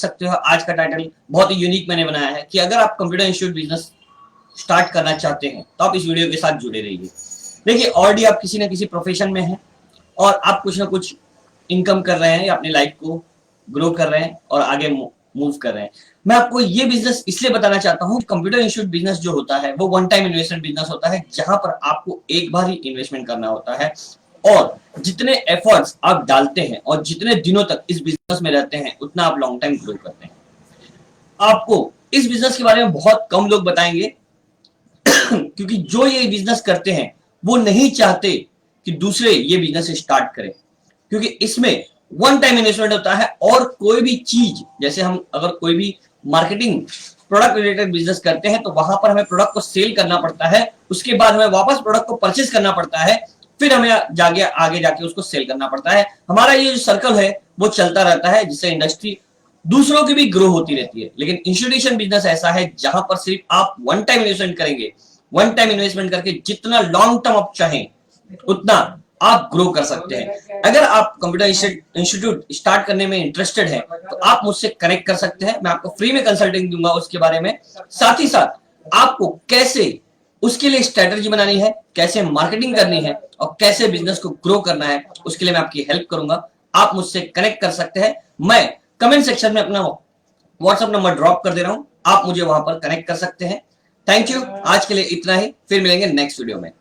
सकते हो आज का टाइटल बहुत ही यूनिक मैंने बनाया है कि अगर आप कंप्यूटर इंस्टीट्यूट बिजनेस स्टार्ट करना चाहते हैं तो आप इस वीडियो के साथ जुड़े रहिए। देखिए ऑलरेडी आप किसी न किसी प्रोफेशन में हैं और आप कुछ ना कुछ इनकम कर रहे हैं या अपनी लाइफ को ग्रो कर रहे हैं और आगे मूव कर रहे हैं। मैं आपको ये बिजनेस इसलिए बताना चाहता हूँ, कंप्यूटर इंस्टीट्यूट बिजनेस जो होता है वो वन टाइम इन्वेस्टमेंट बिजनेस होता है जहां पर आपको एक बार ही इन्वेस्टमेंट करना होता है और जितने एफर्ट्स आप डालते हैं और जितने दिनों तक इस बिजनेस में रहते हैं उतना आप लॉन्ग टाइम ग्रो करते हैं। आपको इस बिजनेस के बारे में बहुत कम लोग बताएंगे क्योंकि जो ये बिजनेस करते हैं वो नहीं चाहते कि दूसरे ये बिजनेस स्टार्ट करें, क्योंकि इसमें वन टाइम इन्वेस्टमेंट होता है और कोई भी चीज, जैसे हम अगर कोई भी मार्केटिंग प्रोडक्ट रिलेटेड बिजनेस करते हैं तो वहां पर हमें प्रोडक्ट को सेल करना पड़ता है, उसके बाद हमें वापस प्रोडक्ट को परचेज करना पड़ता है, फिर हमें आगे जाके उसको सेल करना पड़ता है। हमारा ये जो सर्कल है वो चलता रहता है जिससे इंडस्ट्री दूसरों की भी ग्रो होती रहती है। लेकिन इंस्टीट्यूशन बिजनेस ऐसा है जहां पर सिर्फ आप वन टाइम इन्वेस्टमेंट करेंगे, वन टाइम इन्वेस्टमेंट करके जितना लॉन्ग टर्म आप चाहें उतना आप ग्रो कर सकते हैं। अगर आप कंप्यूटर इंस्टीट्यूट स्टार्ट करने में इंटरेस्टेड हैं तो आप मुझसे कनेक्ट कर सकते हैं, मैं आपको फ्री में कंसल्टिंग दूंगा उसके बारे में। साथ ही साथ आपको कैसे उसके लिए स्ट्रेटजी बनानी है, कैसे मार्केटिंग करनी है और कैसे बिजनेस को ग्रो करना है, उसके लिए मैं आपकी हेल्प करूंगा। आप मुझसे कनेक्ट कर सकते हैं। मैं कमेंट सेक्शन में अपना व्हाट्सएप नंबर ड्रॉप कर दे रहा हूं, आप मुझे वहां पर कनेक्ट कर सकते हैं। थैंक यू, आज के लिए इतना ही, फिर मिलेंगे नेक्स्ट वीडियो में।